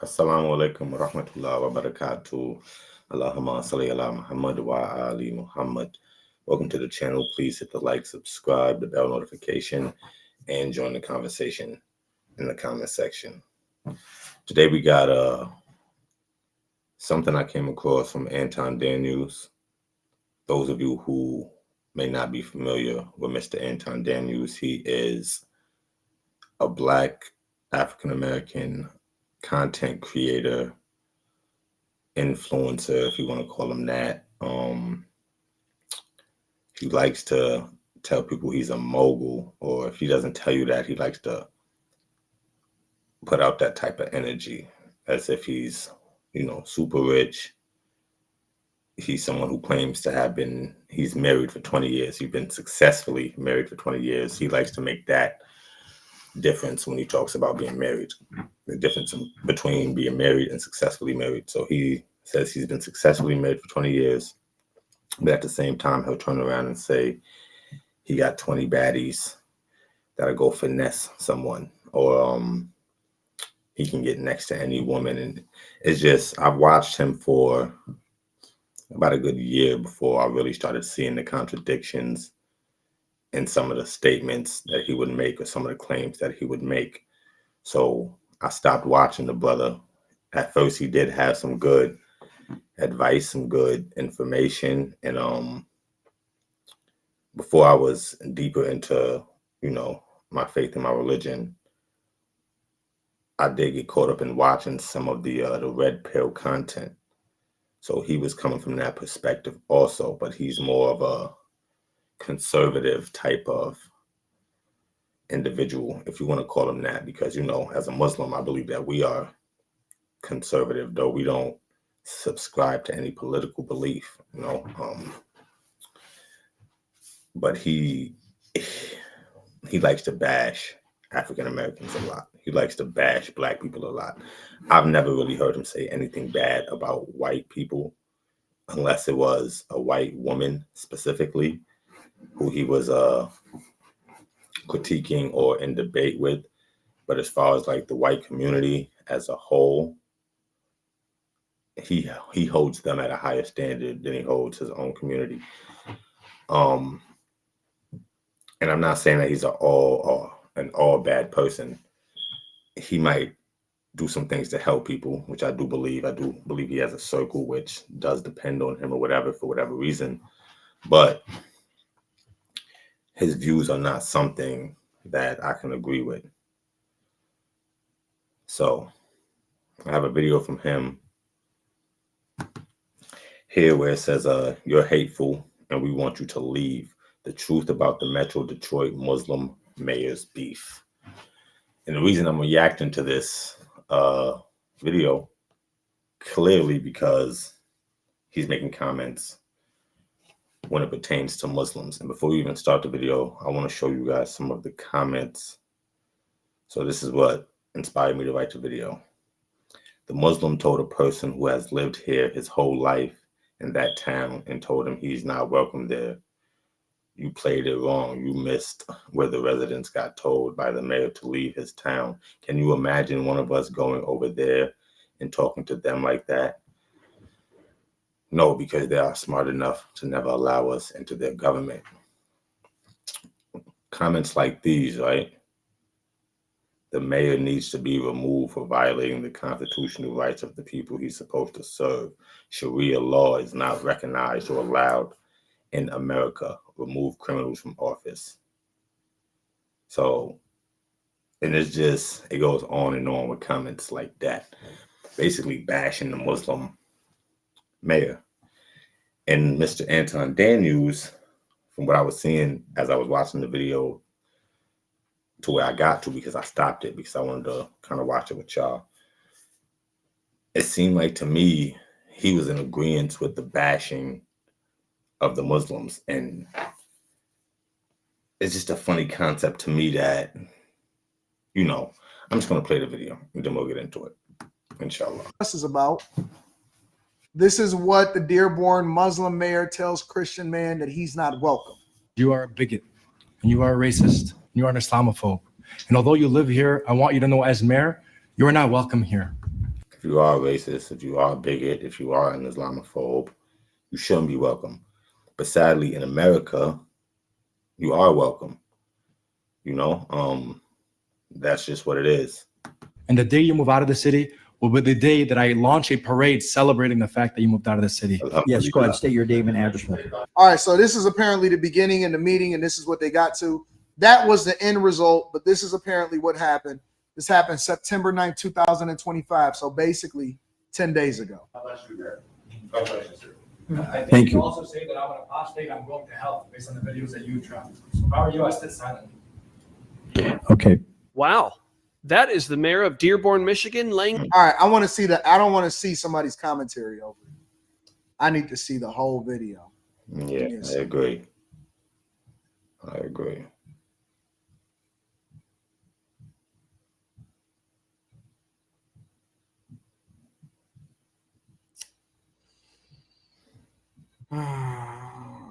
Assalamu alaikum wa rahmatullahi wa barakatuh. Allahumma salli ala Muhammad wa ali Muhammad. Welcome to the channel. Please hit the like, subscribe, the bell notification, and join the conversation in the comment section. Today we got something I came across from Anton Daniels. Those of you who may not be familiar with Mr. Anton Daniels, he is a Black African American content creator, influencer, if you want to call him that. He likes to tell people he's a mogul, or if he doesn't tell you that, he likes to put out that type of energy as if he's, super rich. He's someone who claims to he's married for 20 years. He's been successfully married for 20 years. He likes to make that difference when he talks about being married, the difference between being married and successfully married. So he says he's been successfully married for 20 years, but at the same time, he'll turn around and say he got 20 baddies that'll go finesse someone, or he can get next to any woman. And it's just, I've watched him for about a good year before I really started seeing the contradictions in some of the statements that he would make or some of the claims that he would make. So I stopped watching the brother. At first, he did have some good advice, some good information. And before I was deeper into, my faith and my religion, I did get caught up in watching some of the red pill content. So he was coming from that perspective also, but he's more of a conservative type of individual, if you want to call him that, because, as a Muslim, I believe that we are conservative, though we don't subscribe to any political belief, but he likes to bash African Americans a lot. He likes to bash Black people a lot. I've never really heard him say anything bad about white people, unless it was a white woman specifically who he was critiquing or in debate with. But as far as like the white community as a whole, he holds them at a higher standard than he holds his own community. And I'm not saying that he's an all bad person. He might do some things to help people, which I do believe. I do believe he has a circle, which does depend on him or whatever, for whatever reason. But his views are not something that I can agree with. So I have a video from him here where it says, you're hateful and we want you to leave. The truth about the Metro Detroit Muslim mayor's beef. And the reason I'm reacting to this video, clearly because he's making comments when it pertains to Muslims. And before we even start the video, I want to show you guys some of the comments. So this is what inspired me to write the video. The Muslim told a person who has lived here his whole life in that town and told him he's not welcome there. You played it wrong. You missed where the residents got told by the mayor to leave his town. Can you imagine one of us going over there and talking to them like that? No, because they are smart enough to never allow us into their government. Comments like these, right? The mayor needs to be removed for violating the constitutional rights of the people he's supposed to serve. Sharia law is not recognized or allowed in America. Remove criminals from office. So, and it goes on and on with comments like that, basically bashing the Muslim mayor. And Mr. Anton Daniels, from what I was seeing as I was watching the video to where I got to, because I stopped it because I wanted to kind of watch it with y'all, it seemed like to me he was in agreement with the bashing of the Muslims. And it's just a funny concept to me that, I'm just going to play the video and then we'll get into it, inshallah. This is about. This is what the Dearborn Muslim mayor tells Christian man that he's not welcome. You are a bigot, and you are a racist, and you are an Islamophobe. And although you live here, I want you to know as mayor, you are not welcome here. if you are racist, if you are a bigot, if you are an Islamophobe, you shouldn't be welcome. But sadly, in America, you are welcome. You know, that's just what it is. And the day you move out of the city will be the day that I launch a parade celebrating the fact that you moved out of the city. Yes, go ahead. State your name and address. All right, so this is apparently the beginning and the meeting, and this is what they got to. That was the end result, but this is apparently what happened. This happened September 9th, 2025. So basically 10 days ago. Thank you. Also say that I'm an apostate. I'm going to hell based on the videos that you dropped. So if I were you, I sit silently. Okay. Wow. That is the mayor of Dearborn, Michigan, laying. All right, I want to see that. I don't want to see somebody's commentary over it. I need to see the whole video. Yeah, I agree. I agree.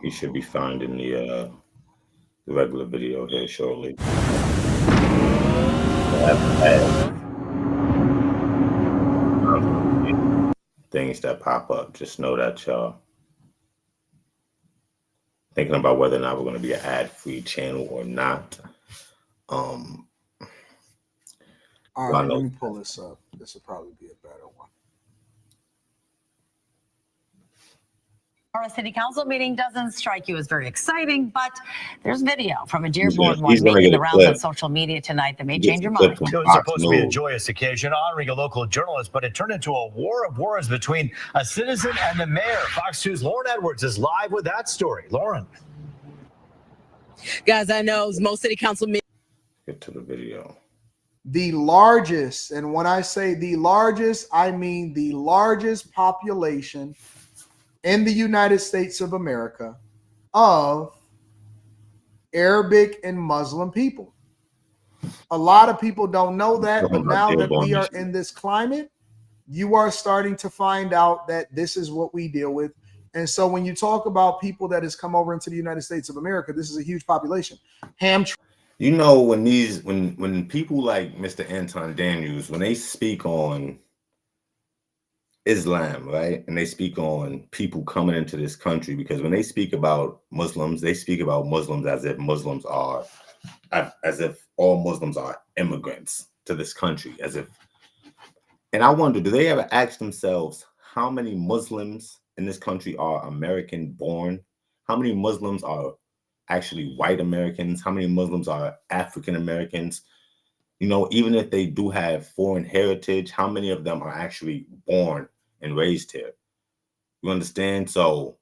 He should be finding the regular video here shortly. Things that pop up. Just know that y'all thinking about whether or not we're going to be an ad-free channel or not. All right, let me pull this up. This will probably be a better one. Our city council meeting doesn't strike you as very exciting, but there's video from a Dearborn one making the rounds on social media tonight that may change your mind. It was supposed to be a joyous occasion honoring a local journalist, but it turned into a war of words between a citizen and the mayor. Fox 2's Lauren Edwards is live with that story. Lauren. Guys, I know most city council meetings. Get to the video. The largest, and when I say the largest, I mean the largest population in the United States of America of Arabic and Muslim people. A lot of people don't know that, but now that we are in this climate, you are starting to find out that this is what we deal with. And so when you talk about people that has come over into the United States of America, this is a huge population. You know, when people like Mr. Anton Daniels, when they speak on Islam, right? And they speak on people coming into this country, because when they speak about Muslims, they speak about Muslims as if all Muslims are immigrants to this country, and I wonder, do they ever ask themselves how many Muslims in this country are American born? How many Muslims are actually white Americans? How many Muslims are African Americans? You know, even if they do have foreign heritage, how many of them are actually born and raised here? You understand? So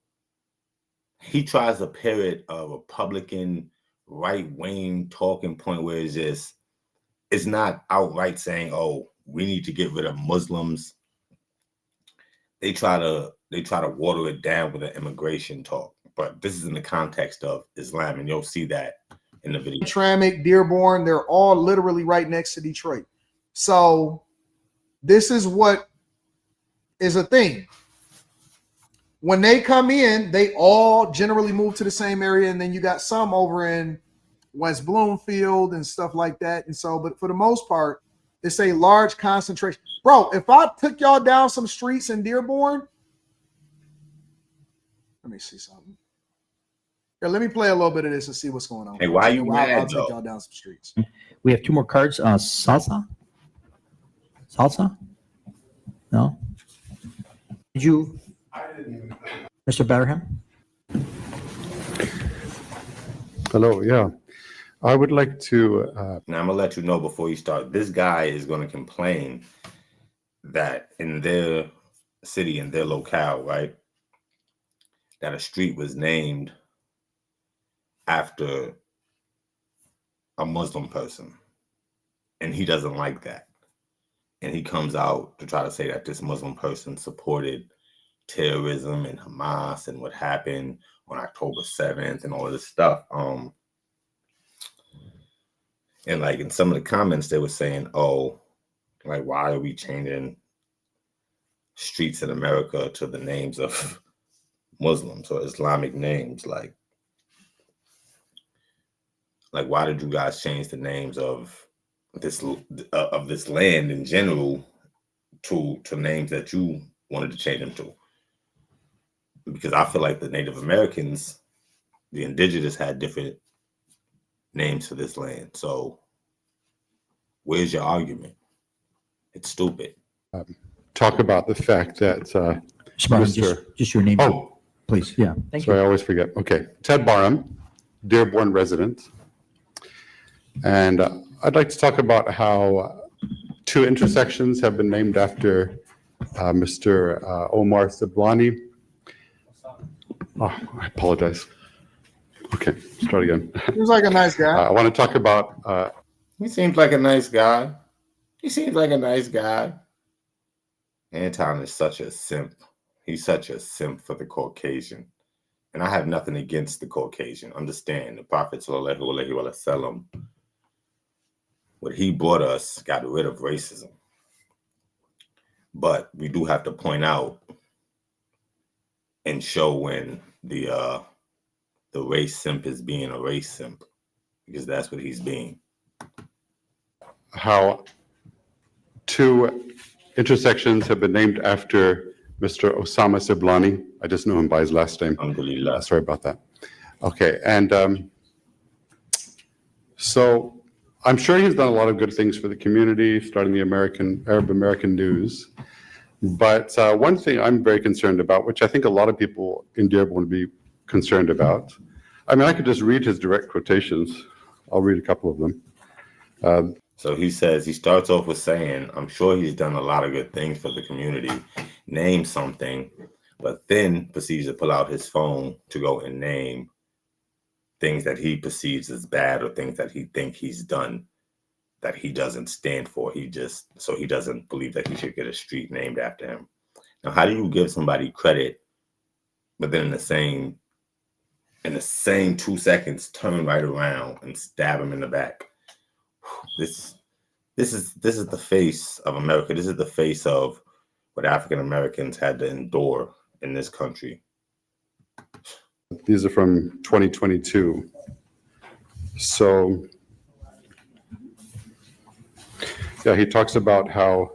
he tries to parrot a Republican right-wing talking point where it's not outright saying, oh, we need to get rid of Muslims. They try to water it down with an immigration talk. But this is in the context of Islam, and you'll see that in the video. Hamtramck, Dearborn, they're all literally right next to Detroit. So this is what is a thing. When they come in, they all generally move to the same area, and then you got some over in West Bloomfield and stuff like that. And so, but for the most part, it's a large concentration. Bro, if I took y'all down some streets in Dearborn, let me see something. Here, let me play a little bit of this and see what's going on. Hey, why are you mad, I'll take y'all down some streets. We have two more cards. Salsa? No? Did you? Mr. Batterham? Hello, yeah. I would like to... Now, I'm going to let you know before you start, this guy is going to complain that in their city, in their locale, right, that a street was named after a Muslim person. And he doesn't like that. And he comes out to try to say that this Muslim person supported terrorism and Hamas and what happened on October 7th and all of this stuff. And like in some of the comments, they were saying, oh, like, why are we changing streets in America to the names of Muslims or Islamic names? Like why did you guys change the names of this land in general to names that you wanted to change them to. Because I feel like the Native Americans, the indigenous, had different names for this land. So where's your argument? It's stupid. Talk about the fact that Mr. Barham, just your name, Oh, please. Yeah, thank sorry, I you. always forget. Okay, Ted Barham, Dearborn resident. And I'd like to talk about how 2 intersections have been named after Mr. Omar Siblani. Oh, I apologize. Okay, start again. Seems like a nice guy. I want to talk about. He seems like a nice guy. He seems like a nice guy. Anton is such a simp. He's such a simp for the Caucasian. And I have nothing against the Caucasian. Understand, the Prophet sallallahu alaihi wasallam, what he brought us got rid of racism. But we do have to point out and show when the race simp is being a race simp, because that's what he's being. How 2 intersections have been named after Mr. Osama Siblani. I just know him by his last name. Alhamdulillah. Sorry about that. Okay, and so I'm sure he's done a lot of good things for the community, starting the Arab American News. But one thing I'm very concerned about, which I think a lot of people in Dearborn would be concerned about, I mean, I could just read his direct quotations. I'll read a couple of them. So he says, he starts off with saying, I'm sure he's done a lot of good things for the community, name something, but then proceeds to pull out his phone to go and name things that he perceives as bad or things that he thinks he's done that he doesn't stand for. He doesn't believe that he should get a street named after him. Now, how do you give somebody credit, but then in the same 2 seconds, turn right around and stab him in the back? This is the face of America. This is the face of what African Americans had to endure in this country. These are from 2022. So, yeah, he talks about how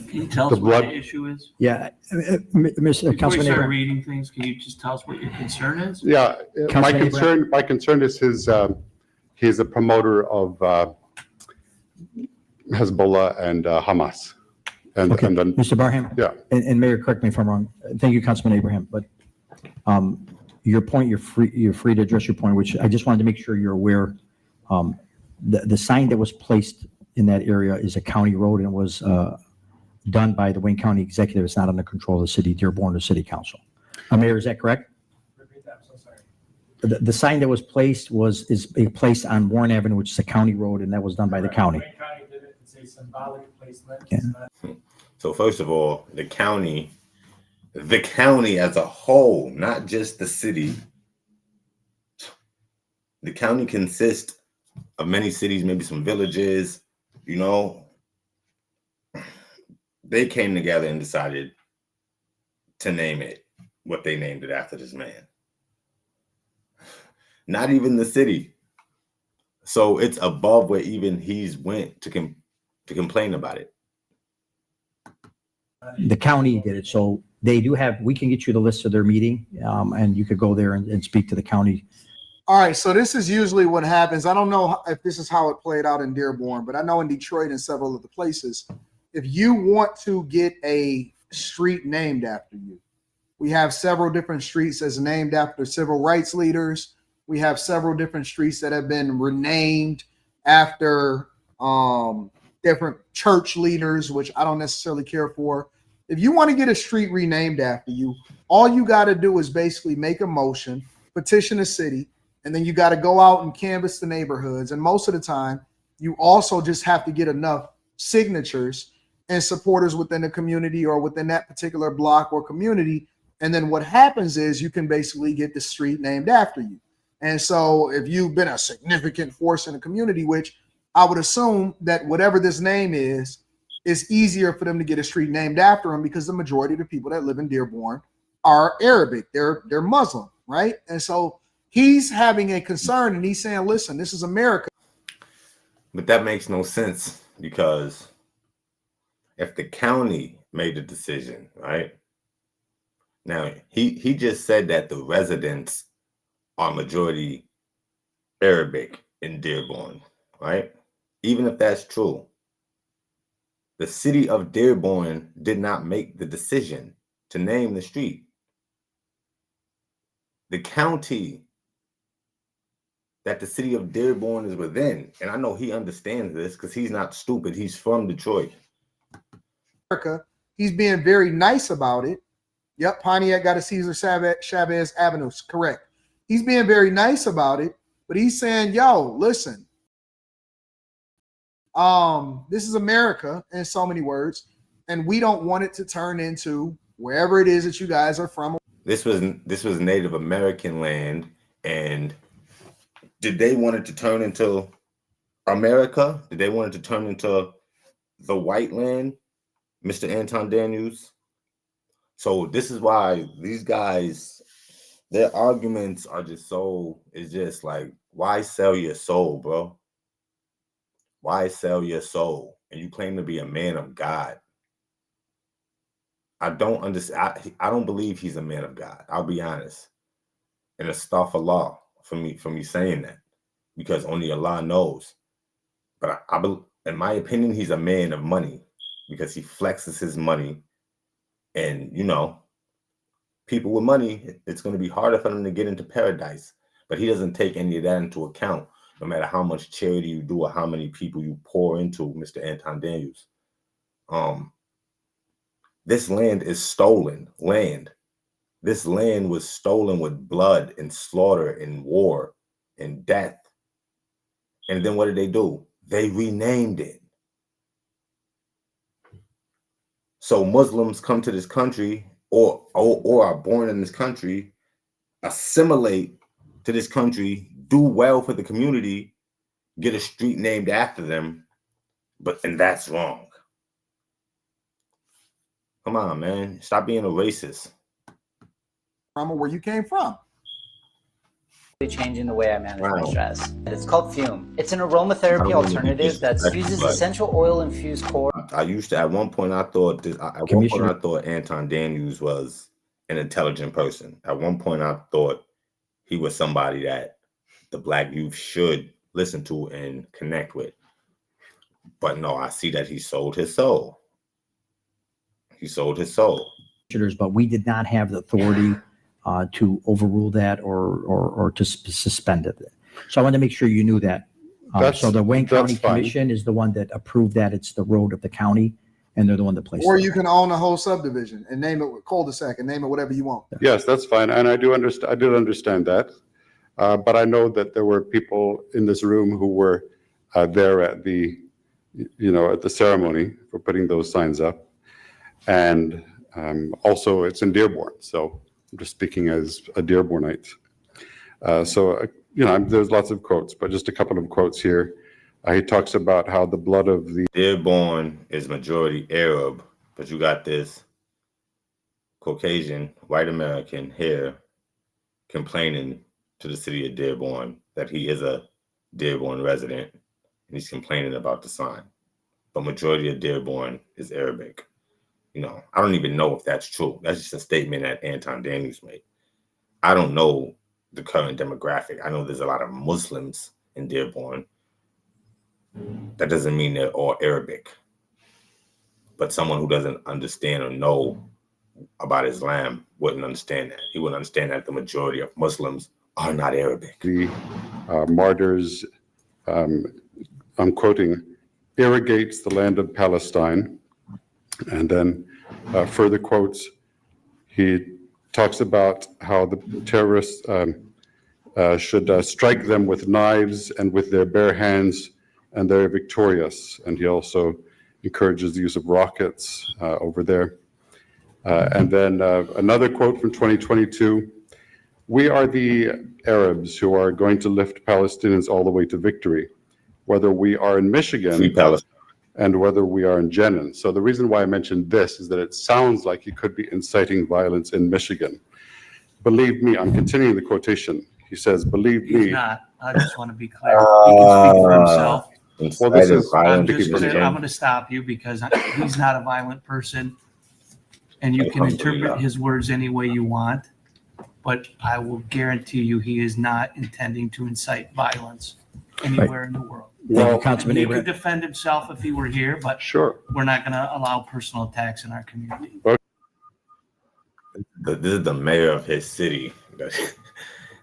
Can you tell us what the issue is? Yeah, Mr. Before you Councilman start Abraham. reading things, can you just tell us what your concern is? Yeah, my Councilman concern is he's a promoter of Hezbollah and Hamas. And, Okay, and then, Mr. Barham. yeah, And Mayor, correct me if I'm wrong. Thank you, Councilman Abraham. But your point, you're free to address your point, which I just wanted to make sure you're aware. The sign that was placed in that area is a county road and was done by the Wayne County Executive. It's not under control of the city, Dearborn or City Council. Mayor, is that correct? Repeat that, I'm so sorry. The sign that was placed is placed on Warren Avenue, which is a county road, and that was done by the county. Wayne County did it. It's a symbolic placement. Yeah. So first of all, the county as a whole, not just the city. The county consists of many cities, maybe some villages, you know. They came together and decided to name it what they named it after this man. Not even the city. So it's above where even he's went to complain about it. The county did it, so they do have. We can get you the list of their meeting, and you could go there and speak to the county. All right, so this is usually what happens. I don't know if this is how it played out in Dearborn, but I know in Detroit and several of the places, if you want to get a street named after you, we have several different streets that's named after civil rights leaders. We have several different streets that have been renamed after different church leaders, which I don't necessarily care for. If you want to get a street renamed after you, all you got to do is basically make a motion, petition the city, and then you got to go out and canvass the neighborhoods. And most of the time, you also just have to get enough signatures and supporters within the community or within that particular block or community. And then what happens is you can basically get the street named after you. And so if you've been a significant force in the community, which I would assume that whatever this name is, it's easier for them to get a street named after him because the majority of the people that live in Dearborn are Arabic. They're Muslim, right? And so he's having a concern and he's saying, listen, this is America. But that makes no sense because if the county made the decision, right? Now, he just said that the residents are majority Arabic in Dearborn, right? Even if that's true, the city of Dearborn did not make the decision to name the street. The county that the city of Dearborn is within, and I know he understands this because he's not stupid. He's from Detroit. America, he's being very nice about it. Yep, Pontiac got a Cesar Chavez Avenue. Correct. He's being very nice about it, but he's saying, yo, listen, this is America in so many words, and we don't want it to turn into wherever it is that you guys are from. This was Native American land, and did they want it to turn into America? Did they want it to turn into the white land, Mr. Anton Daniels? So this is why these guys, their arguments are just so, it's just like, why sell your soul, bro? Why sell your soul? And you claim to be a man of God. I don't understand. I don't believe he's a man of God. I'll be honest. And it's astaghfirullah for me saying that, because only Allah knows. But in my opinion, he's a man of money because he flexes his money. And, you know, people with money, it's going to be harder for them to get into paradise. But he doesn't take any of that into account, no matter how much charity you do or how many people you pour into Mr. Anton Daniels. This land is stolen land. This land was stolen with blood and slaughter and war and death. And then what did they do? They renamed it. So Muslims come to this country or are born in this country, assimilate to this country, do well for the community, get a street named after them, and that's wrong. Come on, man. Stop being a racist. From where you came from. Changing the way I manage my stress. It's called Fume. It's an aromatherapy alternative that uses essential oil infused core. I used to, at one point I thought Anton Daniels was an intelligent person. At one point I thought he was somebody that the Black youth should listen to and connect with. But no, I see that he sold his soul. He sold his soul. But we did not have the authority to overrule that or to suspend it. So I want to make sure you knew that. So the Wayne County Commission is the one that approved that. It's the road of the county, and they're the one that placed it. Or you can own a whole subdivision and name it cul-de-sac and name it whatever you want. Yes, that's fine. And I did understand that. But I know that there were people in this room who were there at the ceremony for putting those signs up. And also it's in Dearborn. So I'm just speaking as a Dearbornite. There's lots of quotes, but just a couple of quotes here. He talks about how the blood of the Dearborn is majority Arab, but you got this Caucasian, white American here complaining to the city of Dearborn that he is a Dearborn resident, and he's complaining about the sign. But majority of Dearborn is Arabic. You know, I don't even know if that's true. That's just a statement that Anton Daniels made. I don't know the current demographic. I know there's a lot of Muslims in Dearborn. That doesn't mean they're all Arabic. But someone who doesn't understand or know about Islam wouldn't understand that. He wouldn't understand that the majority of Muslims are not Arabic. The martyrs, I'm quoting, irrigates the land of Palestine. And then further quotes, he talks about how the terrorists should strike them with knives and with their bare hands, and they're victorious. And he also encourages the use of rockets over there. And then another quote from 2022, we are the Arabs who are going to lift Palestinians all the way to victory, whether we are in Michigan and whether we are in Jenin. So the reason why I mentioned this is that it sounds like he could be inciting violence in Michigan. Believe me, I'm continuing the quotation. He says, believe me. He's not. I just want to be clear. He can speak for himself. Well, this Inciting is violence I'm against him. going to stop you because he's not a violent person, and you can interpret his words any way you want. But I will guarantee you, he is not intending to incite violence anywhere in the world. Thank you, Councilman He Abraham. could defend himself if he were here, but sure. we're not going to allow personal attacks in our community. This is the mayor of his city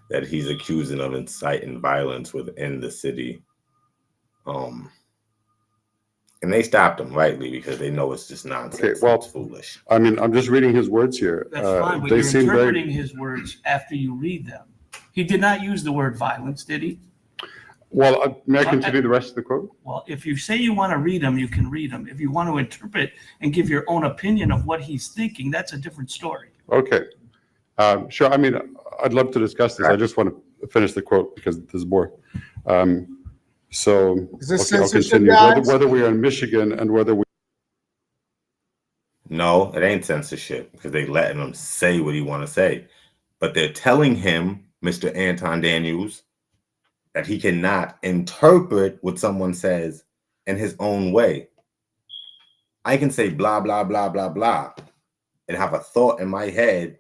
that he's accusing of inciting violence within the city. And they stopped him rightly because they know it's just nonsense. Okay, well, it's foolish. I mean, I'm just reading his words here. That's fine, but they you're seem interpreting very his words after you read them. He did not use the word violence, did he? well. May I continue the rest of the quote? Well, if you say you want to read them, you can read them. If you want to interpret and give your own opinion of what he's thinking, that's a different story. Okay, sure. I mean, I'd love to discuss this. I just want to finish the quote because this is more. So Is this okay, I'll censorship, continue. guys? Whether we are in Michigan and whether we No, it ain't censorship because they letting him say what he want to say. But they're telling him, Mr. Anton Daniels, that he cannot interpret what someone says in his own way. I can say blah, blah, blah, blah, blah, and have a thought in my head.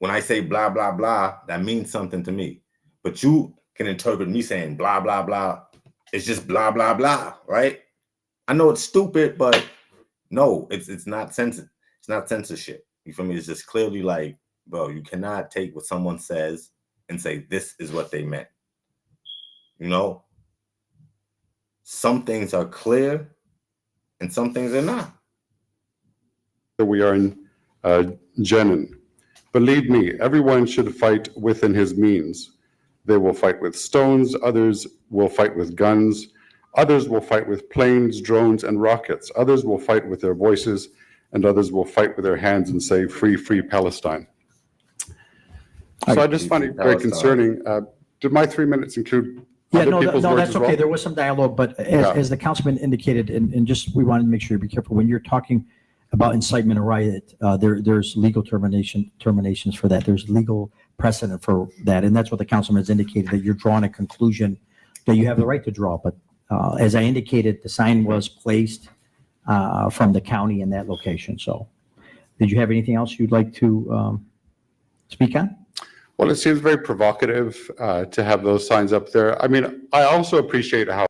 When I say blah, blah, blah, that means something to me. But you can interpret me saying blah, blah, blah. It's just blah, blah, blah, right? I know it's stupid, but no, it's not censorship. You feel me? It's just clearly like, bro, you cannot take what someone says and say this is what they meant. You know? Some things are clear and some things are not. we are in Jenin. Believe me, everyone should fight within his means. They will fight with stones, others will fight with guns, others will fight with planes, drones, and rockets. Others will fight with their voices, and others will fight with their hands and say, free, free Palestine. So I just find it very concerning. Did my 3 minutes include other people's words that's as okay. well? There was some dialogue, but as the councilman indicated, and just we wanted to make sure you be careful when you're talking about incitement or riot. There's legal terminations for that. There's legal precedent for that, and that's what the councilman has indicated, that you're drawing a conclusion that you have the right to draw. But as I indicated, the sign was placed from the county in that location. So, did you have anything else you'd like to speak on? Well, it seems very provocative to have those signs up there. I mean, I also appreciate how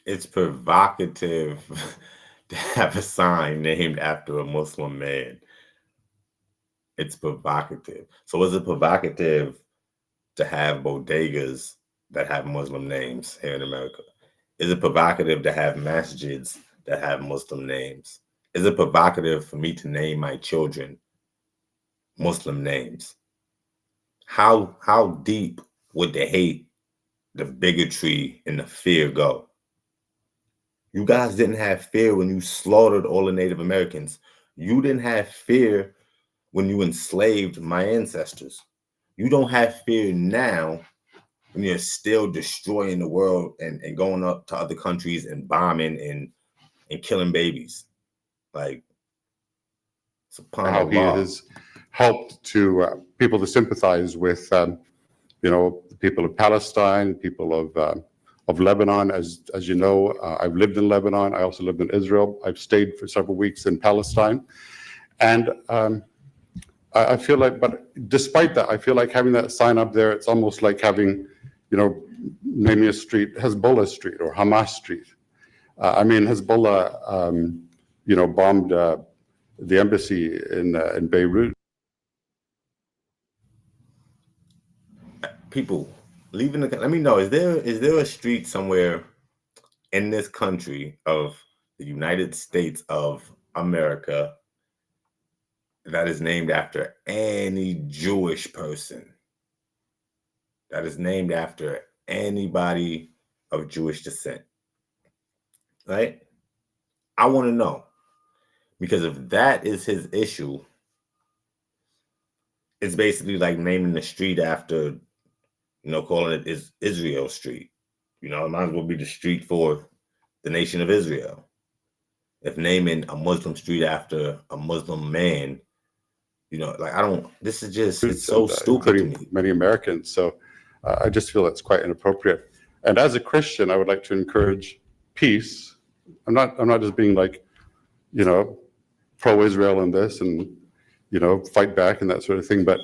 it's provocative to have a sign named after a Muslim man. It's provocative. So is it provocative to have bodegas that have Muslim names here in America? Is it provocative to have masjids that have Muslim names? Is it provocative for me to name my children Muslim names? How deep would the hate, the bigotry, and the fear go? You guys didn't have fear when you slaughtered all the Native Americans. You didn't have fear when you enslaved my ancestors. You don't have fear now when you're still destroying the world and going up to other countries and bombing and killing babies. Like, it's upon how he Allah. has helped to people to sympathize with, the people of Palestine, people of Lebanon. As you know, I've lived in Lebanon. I also lived in Israel. I've stayed for several weeks in Palestine, and I feel like, but despite that, I feel like having that sign up there, it's almost like having, naming a street Hezbollah Street or Hamas Street. I mean, Hezbollah, bombed the embassy in Beirut. People leaving let me know, is there a street somewhere in this country of the United States of America that is named after any Jewish person, that is named after anybody of Jewish descent? Right? I want to know, because if that is his issue, it's basically like naming the street after, calling it is Israel Street. It might as well be the street for the nation of Israel. If naming a Muslim street after a Muslim man, this is just, it's so stupid to me. Many Americans. So I just feel it's quite inappropriate. And as a Christian, I would like to encourage peace. I'm not just being like, pro-Israel in this and, fight back and that sort of thing, but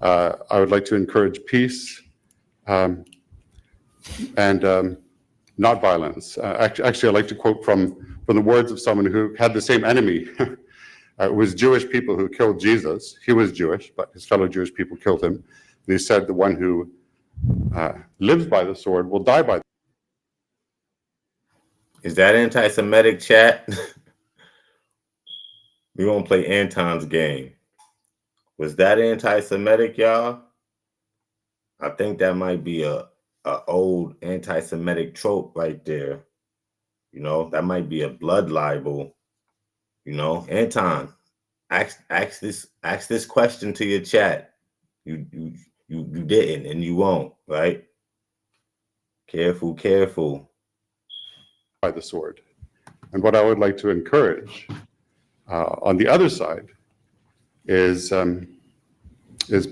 I would like to encourage peace and not violence. Actually, I'd like to quote from the words of someone who had the same enemy. It was Jewish people who killed Jesus. He was Jewish, but his fellow Jewish people killed him. And he said, the one who lives by the sword will die by the sword. Is that anti-Semitic, chat? We won't play Anton's game. Was that anti-Semitic, y'all? I think that might be a old anti-Semitic trope right there. That might be a blood libel. Anton, ask this question to your chat. You didn't, and you won't, right? Careful. By the sword. And what I would like to encourage on the other side is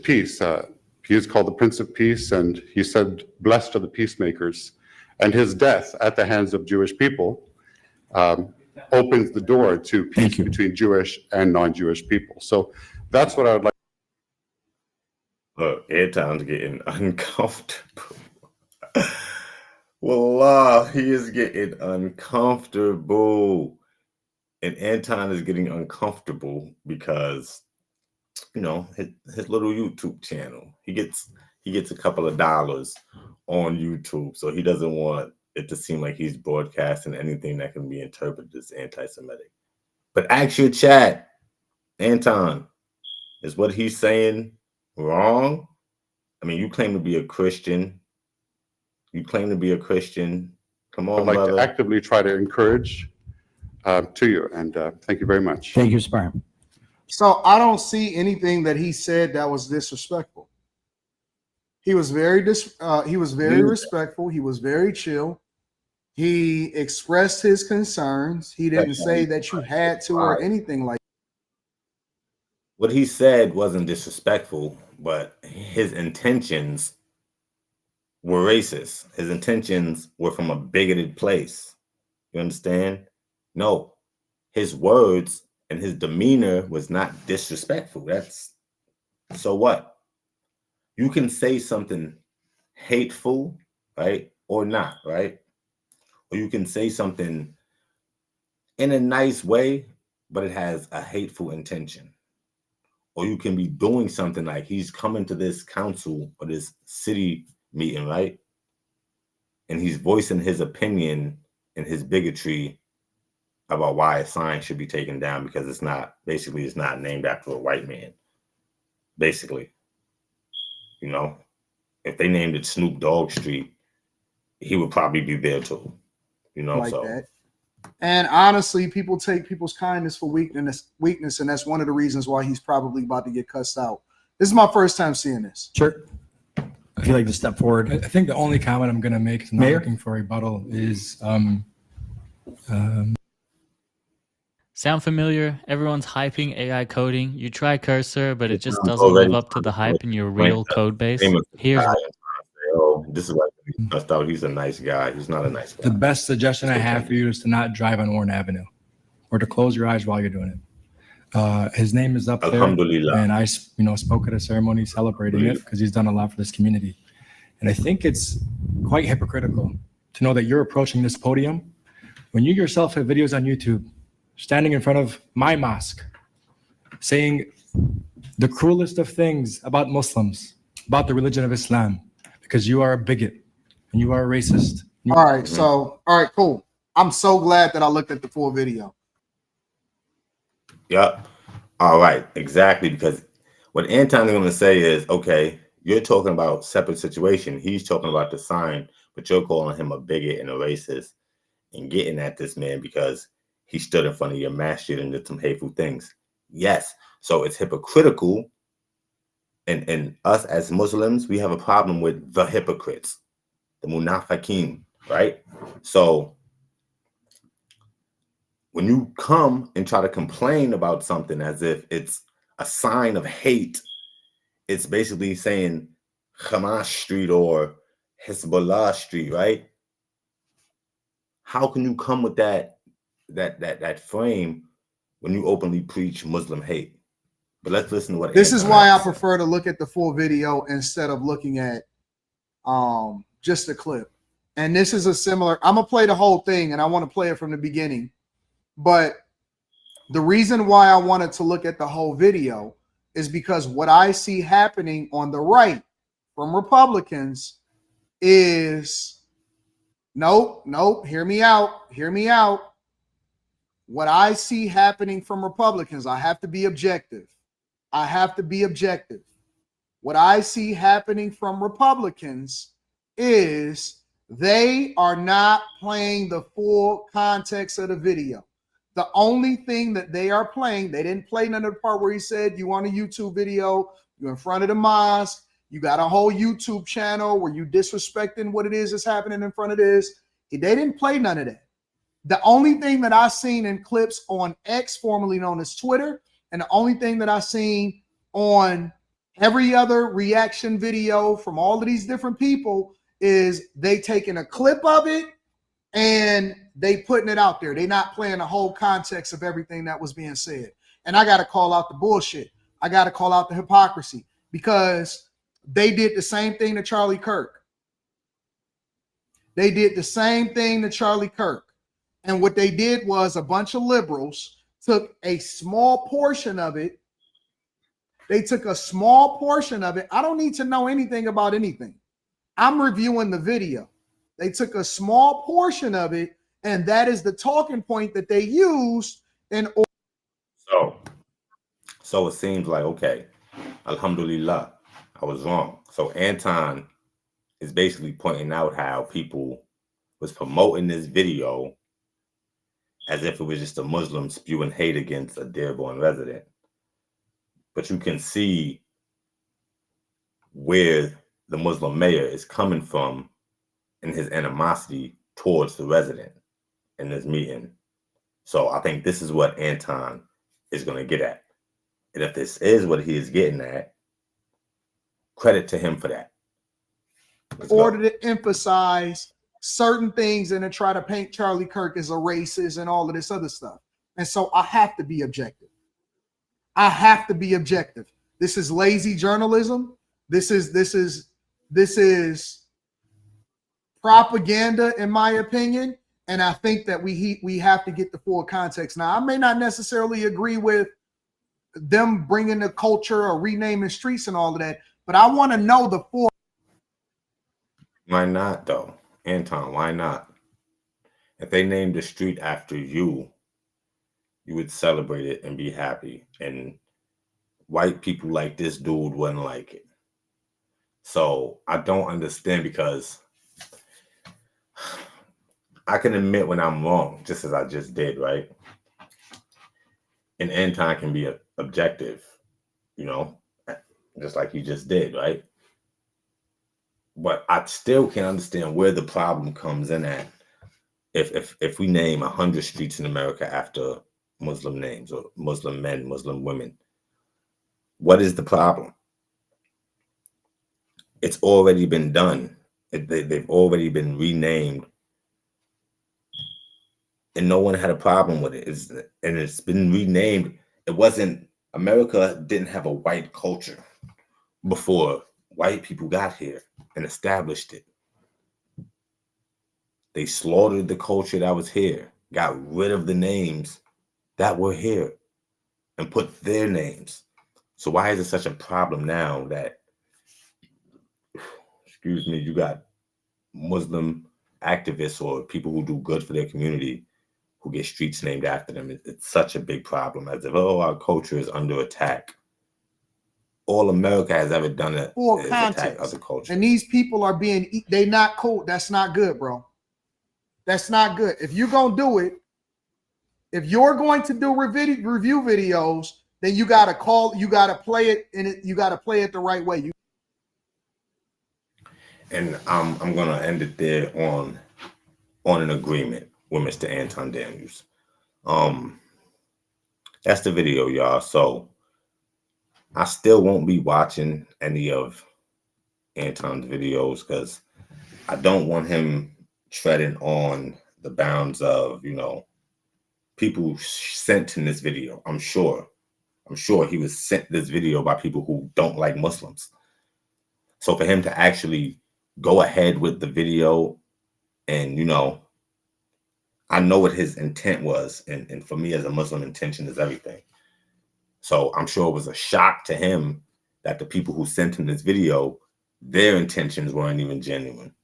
peace. He is called the Prince of Peace, and he said, blessed are the peacemakers. And his death at the hands of Jewish people opens the door to peace between Jewish and non-Jewish people. So that's what I would like. Look, Anton's getting uncomfortable. Wallah, he is getting uncomfortable. And Anton is getting uncomfortable because, his little YouTube channel, he gets a couple of dollars on YouTube. So he doesn't want it to seem like he's broadcasting anything that can be interpreted as anti-Semitic. But ask your chat, Anton, is what he's saying wrong? I mean, you claim to be a Christian. Come on, I'd like brother. to actively try to encourage to you, and thank you very much. Thank you, Sparrow. So I don't see anything that he said that was disrespectful. He was very respectful. He was very chill. He expressed his concerns. He didn't say that you had to or anything like that. What he said wasn't disrespectful, but his intentions were racist. His intentions were from a bigoted place. You understand? No, his words and his demeanor was not disrespectful. So what? You can say something hateful, right? Or not, right? Or you can say something in a nice way, but it has a hateful intention. Or you can be doing something like he's coming to this council or this city meeting, right? And he's voicing his opinion and his bigotry about why a sign should be taken down because it's not named after a white man. Basically, if they named it Snoop Dogg Street, he would probably be there too, like that. And honestly, people take people's kindness for weakness, and that's one of the reasons why he's probably about to get cussed out. This is my first time seeing this. Sure. If you'd like to step forward. I think the only comment I'm going to make, I'm not looking for a rebuttal, is sound familiar? Everyone's hyping AI coding. You try Cursor, but it just doesn't live up to the hype in your real code base. Here's this is like I thought he's a nice guy. He's not a nice guy. The best suggestion I have for you is to not drive on Warren Avenue or to close your eyes while you're doing it. His name is up there, and I spoke at a ceremony celebrating it because he's done a lot for this community. And I think it's quite hypocritical to know that you're approaching this podium when you yourself have videos on YouTube standing in front of my mosque saying the cruelest of things about Muslims, about the religion of Islam, because you are a bigot and you are a racist. All right, cool. I'm so glad that I looked at the full video. Yep. All right, exactly. Because what Anton's going to say is, okay, you're talking about separate situation. He's talking about the sign, but you're calling him a bigot and a racist and getting at this man because he stood in front of your masjid and did some hateful things. Yes. So it's hypocritical. And us as Muslims, we have a problem with the hypocrites, the munafiqeen, right? So when you come and try to complain about something as if it's a sign of hate, it's basically saying Hamas Street or Hezbollah Street, right? how can you come with that frame when you openly preach Muslim hate? But let's listen to what this Anton is why I said. prefer to look at the full video instead of looking at just a clip. And this is a similar, I'm gonna play the whole thing and I want to play it from the beginning. But the reason why I wanted to look at the whole video is because what I see happening on the right from Republicans is nope, hear me out. What I see happening from Republicans, I have to be objective. What I see happening from Republicans is they are not playing the full context of the video. The only thing that they are playing, they didn't play none of the part where he said, you on a YouTube video, you're in front of the mosque, you got a whole YouTube channel where you disrespecting what it is that's happening in front of this. They didn't play none of that. The only thing that I've seen in clips on X, formerly known as Twitter, and the only thing that I've seen on every other reaction video from all of these different people is they taking a clip of it and they putting it out there. They not playing the whole context of everything that was being said. And I got to call out the bullshit. I got to call out the hypocrisy because they did the same thing to Charlie Kirk. And what they did was a bunch of liberals took a small portion of it. I don't need to know anything about anything. I'm reviewing the video. They took a small portion of it, and that is the talking point that they used in order. So it seems like, okay, alhamdulillah, I was wrong. So Anton is basically pointing out how people was promoting this video as if it was just a Muslim spewing hate against a Dearborn resident. But you can see where the Muslim mayor is coming from in his animosity towards the resident in this meeting. So I think this is what Anton is going to get at. And if this is what he is getting at, credit to him for that. In order to emphasize certain things and to try to paint Charlie Kirk as a racist and all of this other stuff. And so I have to be objective. This is lazy journalism. This is propaganda, in my opinion. And I think that we have to get the full context. Now, I may not necessarily agree with them bringing the culture or renaming streets and all of that, but I want to know the full. Why not, though? Anton, why not? If they named the street after you, you would celebrate it and be happy. And white people like this dude wouldn't like it. So I don't understand, because I can admit when I'm wrong, just as I just did, right? And Anton can be objective, just like he just did, right? But I still can't understand where the problem comes in at. If we name 100 streets in America after Muslim names or Muslim men, Muslim women, what is the problem? It's already been done. They've already been renamed, and no one had a problem with it. It's been renamed. America didn't have a white culture before white people got here and established it. They slaughtered the culture that was here, got rid of the names that were here, and put their names. So why is it such a problem now that, you got Muslim activists or people who do good for their community who get streets named after them? It's such a big problem, as if, our culture is under attack. All America has ever done is attack other cultures. And these people are they not cool. That's not good, bro. That's not good. If you're going to do it, if you're going to do review videos, then you got to play it, and you got to play it the right way. And I'm going to end it there on an agreement with Mr. Anton Daniels. That's the video, y'all. So I still won't be watching any of Anton's videos because I don't want him treading on the bounds of, people sent in this video. I'm sure he was sent this video by people who don't like Muslims. So for him to actually go ahead with the video and, I know what his intent was. And for me as a Muslim, intention is everything. So I'm sure it was a shock to him that the people who sent him this video, their intentions weren't even genuine.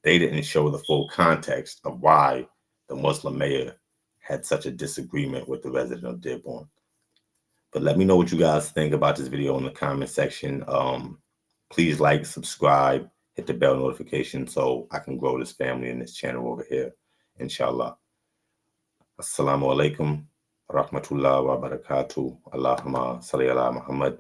They didn't show the full context of why the Muslim mayor had such a disagreement with the resident of Dearborn. But let me know what you guys think about this video in the comment section. Please like, subscribe, hit the bell notification so I can grow this family and this channel over here, inshallah. Assalamu alaikum, rahmatullah wa barakatuh. Allahumma salli ala Muhammad